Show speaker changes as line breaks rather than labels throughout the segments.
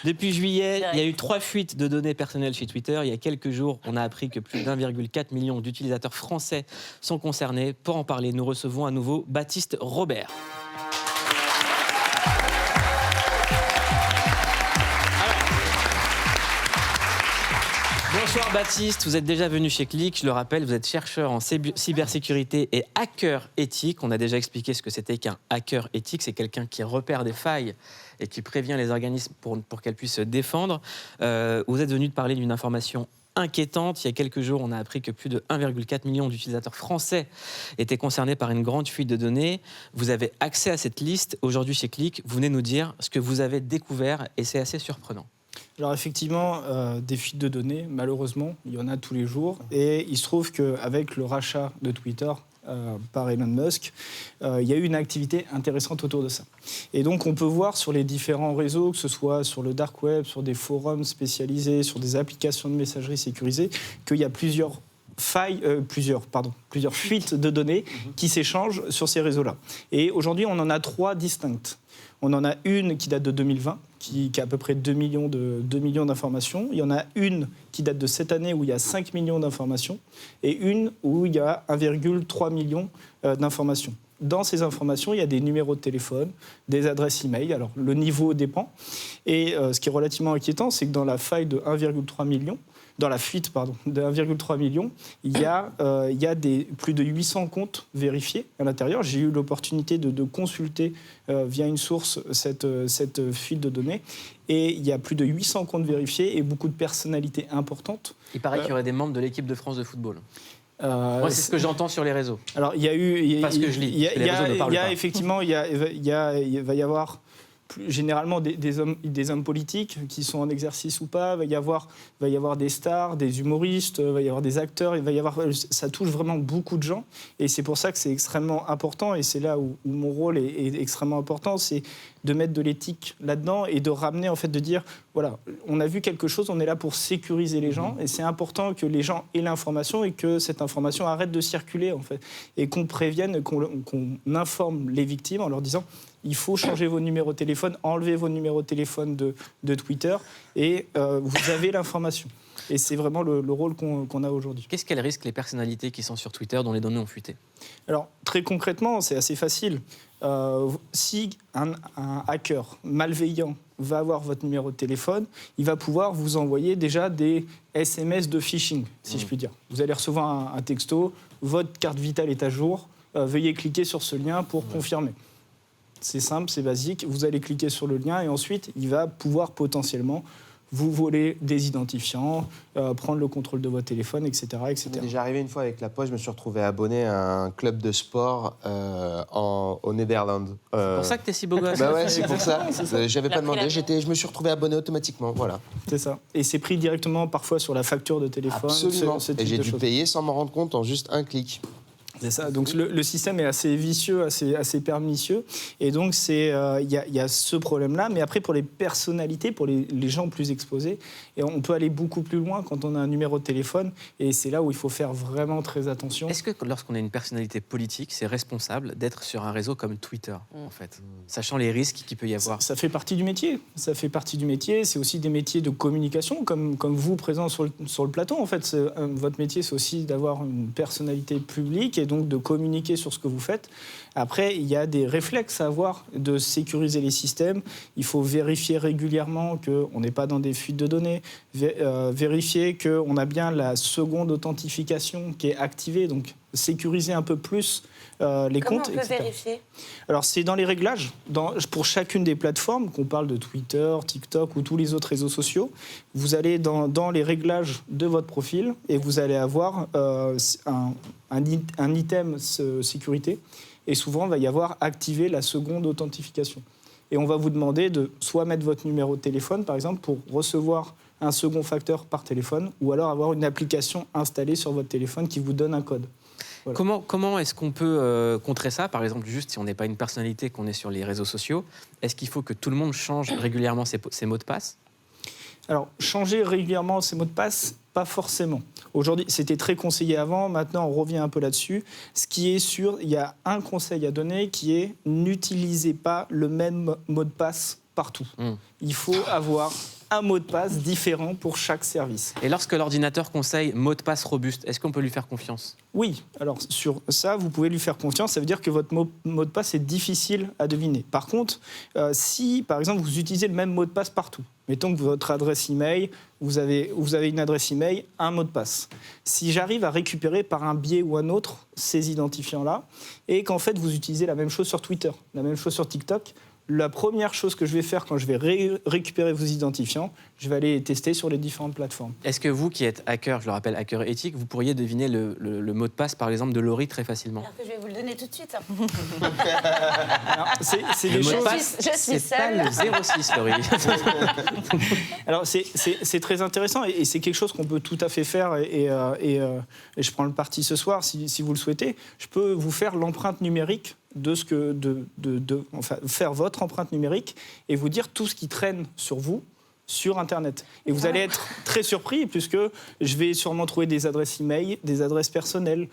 Depuis juillet, il y a eu 3 fuites de données personnelles chez Twitter. Il y a quelques jours, on a appris que plus d'1,4 million d'utilisateurs français sont concernés. Pour en parler, nous recevons à nouveau Baptiste Robert. Bonsoir Baptiste, vous êtes déjà venu chez Click. Je le rappelle, vous êtes chercheur en cybersécurité et hacker éthique. On a déjà expliqué ce que c'était qu'un hacker éthique. C'est quelqu'un qui repère des failles et qui prévient les organismes pour qu'elles puissent se défendre. Vous êtes venu de parler d'une information inquiétante. Il y a quelques jours, on a appris que plus de 1,4 million d'utilisateurs français étaient concernés par une grande fuite de données. Vous avez accès à cette liste. Aujourd'hui chez Click, vous venez nous dire ce que vous avez découvert et c'est assez surprenant.
Alors effectivement, des fuites de données, malheureusement, il y en a tous les jours. Et il se trouve qu'avec le rachat de Twitter par Elon Musk, il y a eu une activité intéressante autour de ça. Et donc on peut voir sur les différents réseaux, que ce soit sur le dark web, sur des forums spécialisés, sur des applications de messagerie sécurisées, qu'il y a plusieurs fuites de données qui s'échangent sur ces réseaux-là. Et aujourd'hui, on en a 3 distinctes. On en a une qui date de 2020, qui a à peu près 2 millions d'informations. Il y en a une qui date de cette année où il y a 5 millions d'informations et une où il y a 1,3 million d'informations. Dans ces informations, il y a des numéros de téléphone, des adresses e-mail. Alors, le niveau dépend. Et ce qui est relativement inquiétant, c'est que dans la faille de 1,3 million, dans la fuite de 1,3 million, il y a plus de 800 comptes vérifiés à l'intérieur. J'ai eu l'opportunité de consulter via une source cette fuite de données. Et il y a plus de 800 comptes vérifiés et beaucoup de personnalités importantes.
Il paraît qu'il y aurait des membres de l'équipe de France de football. Moi, c'est ce que j'entends sur les réseaux.
Alors, il y a eu...
Pas ce que je lis, les réseaux ne parlent pas.
Effectivement, il va y avoir... généralement des hommes politiques qui sont en exercice ou pas, il va y avoir des stars, des humoristes, il va y avoir des acteurs, ça touche vraiment beaucoup de gens et c'est pour ça que c'est extrêmement important et c'est là où mon rôle est extrêmement important, c'est de mettre de l'éthique là-dedans et de ramener, en fait, de dire, voilà, on a vu quelque chose, on est là pour sécuriser les gens et c'est important que les gens aient l'information et que cette information arrête de circuler, en fait, et qu'on prévienne, qu'on informe les victimes en leur disant il faut changer vos numéros de téléphone, enlever vos numéros de téléphone de Twitter et vous avez l'information. Et c'est vraiment le rôle qu'on a aujourd'hui.
Qu'est-ce qu'elles risquent les personnalités qui sont sur Twitter dont les données ont fuité ?
Alors, très concrètement, c'est assez facile. Si un hacker malveillant va avoir votre numéro de téléphone, il va pouvoir vous envoyer déjà des SMS de phishing, si je puis dire. Vous allez recevoir un texto, votre carte vitale est à jour, veuillez cliquer sur ce lien pour confirmer. C'est simple, c'est basique. Vous allez cliquer sur le lien et ensuite, il va pouvoir potentiellement vous voler des identifiants, prendre le contrôle de votre téléphone, etc. etc.
C'est déjà arrivé une fois avec la Poste, je me suis retrouvé abonné à un club de sport aux Néderlandes.
C'est pour ça que t'es si beau gosse.
Bah ouais, c'est pour ça. J'avais pas demandé, je me suis retrouvé abonné automatiquement, voilà.
C'est ça. Et c'est pris directement parfois sur la facture de téléphone.
Absolument. Et j'ai dû payer sans m'en rendre compte en juste un clic.
C'est ça. Donc le système est assez vicieux, assez pernicieux. Et donc il y a ce problème-là. Mais après, pour les personnalités, pour les gens plus exposés, et on peut aller beaucoup plus loin quand on a un numéro de téléphone. Et c'est là où il faut faire vraiment très attention.
Est-ce que lorsqu'on est une personnalité politique, c'est responsable d'être sur un réseau comme Twitter, en fait, sachant les risques qu'il peut y avoir ?
Ça fait partie du métier. Ça fait partie du métier. C'est aussi des métiers de communication, comme vous présents sur le plateau. En fait, votre métier, c'est aussi d'avoir une personnalité publique et donc de communiquer sur ce que vous faites. Après, il y a des réflexes à avoir de sécuriser les systèmes. Il faut vérifier régulièrement qu'on n'est pas dans des fuites de données, vérifier qu'on a bien la seconde authentification qui est activée, donc sécuriser un peu plus les comptes.
Comment on peut vérifier ?
Alors, c'est dans les réglages, pour chacune des plateformes, qu'on parle de Twitter, TikTok ou tous les autres réseaux sociaux, vous allez dans les réglages de votre profil et vous allez avoir un item sécurité. Et souvent, il va y avoir activé la seconde authentification. Et on va vous demander de soit mettre votre numéro de téléphone, par exemple, pour recevoir un second facteur par téléphone, ou alors avoir une application installée sur votre téléphone qui vous donne un code.
Voilà. Comment est-ce qu'on peut contrer ça ? Par exemple, juste si on n'est pas une personnalité, qu'on est sur les réseaux sociaux, est-ce qu'il faut que tout le monde change régulièrement ses mots de passe ?
Alors, changer régulièrement ses mots de passe, pas forcément. Aujourd'hui, c'était très conseillé avant, maintenant on revient un peu là-dessus. Ce qui est sûr, il y a un conseil à donner qui est n'utilisez pas le même mot de passe partout. Il faut avoir un mot de passe différent pour chaque service.
Et lorsque l'ordinateur conseille mot de passe robuste, est-ce qu'on peut lui faire confiance?
Oui, alors sur ça, vous pouvez lui faire confiance. Ça veut dire que votre mot de passe est difficile à deviner. Par contre, si, par exemple, vous utilisez le même mot de passe partout, mettons que votre adresse email, vous avez une adresse email, un mot de passe. Si j'arrive à récupérer par un biais ou un autre ces identifiants-là, et qu'en fait vous utilisez la même chose sur Twitter, la même chose sur TikTok, la première chose que je vais faire quand je vais récupérer vos identifiants, je vais aller les tester sur les différentes plateformes.
Est-ce que vous qui êtes hacker, je le rappelle, hacker éthique, vous pourriez deviner le mot de passe, par exemple, de Laurie très facilement?
Alors que je vais vous le donner tout de suite.
Alors, c'est
Le
des
mot de
choses...
passe,
je suis
c'est pas
seule.
le 06, Laurie.
Alors c'est très intéressant et c'est quelque chose qu'on peut tout à fait faire et je prends le parti ce soir si vous le souhaitez. Je peux vous faire l'empreinte numérique de ce que enfin, faire votre empreinte numérique et vous dire tout ce qui traîne sur vous sur Internet. Et vous allez être très surpris puisque je vais sûrement trouver des adresses e-mail, des adresses personnelles.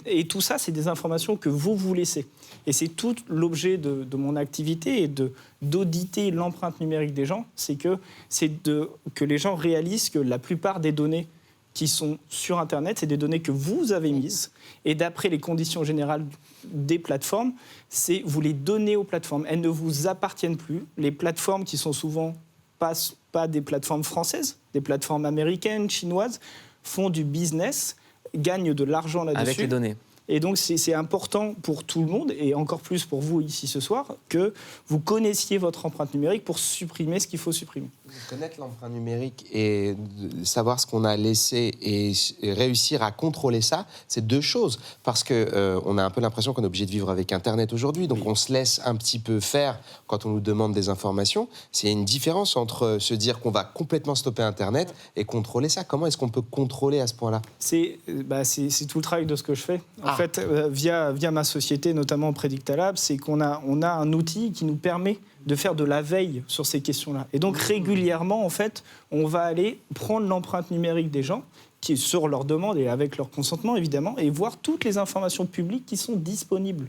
Et tout ça, c'est des informations que vous laissez. Et c'est tout l'objet de mon activité et d'auditer l'empreinte numérique des gens, c'est que les gens réalisent que la plupart des données qui sont sur Internet, c'est des données que vous avez mises. Et d'après les conditions générales des plateformes, vous les donnez aux plateformes. Elles ne vous appartiennent plus. Les plateformes qui sont souvent pas des plateformes françaises, des plateformes américaines, chinoises, font du business, gagnent de l'argent là-dessus.
Avec les données.
Et donc, c'est important pour tout le monde, et encore plus pour vous ici ce soir, que vous connaissiez votre empreinte numérique pour supprimer ce qu'il faut supprimer.
Connaître l'empreinte numérique et savoir ce qu'on a laissé et réussir à contrôler ça, c'est deux choses. Parce qu'on a un peu l'impression qu'on est obligé de vivre avec Internet aujourd'hui, donc on se laisse un petit peu faire quand on nous demande des informations. C'est une différence entre se dire qu'on va complètement stopper Internet et contrôler ça. Comment est-ce qu'on peut contrôler à ce point-là?
C'est tout le travail de ce que je fais. En fait, via ma société, notamment Predictalab, c'est qu'on a un outil qui nous permet de faire de la veille sur ces questions-là. Et donc, régulièrement, en fait, on va aller prendre l'empreinte numérique des gens, qui est sur leur demande et avec leur consentement, évidemment, et voir toutes les informations publiques qui sont disponibles.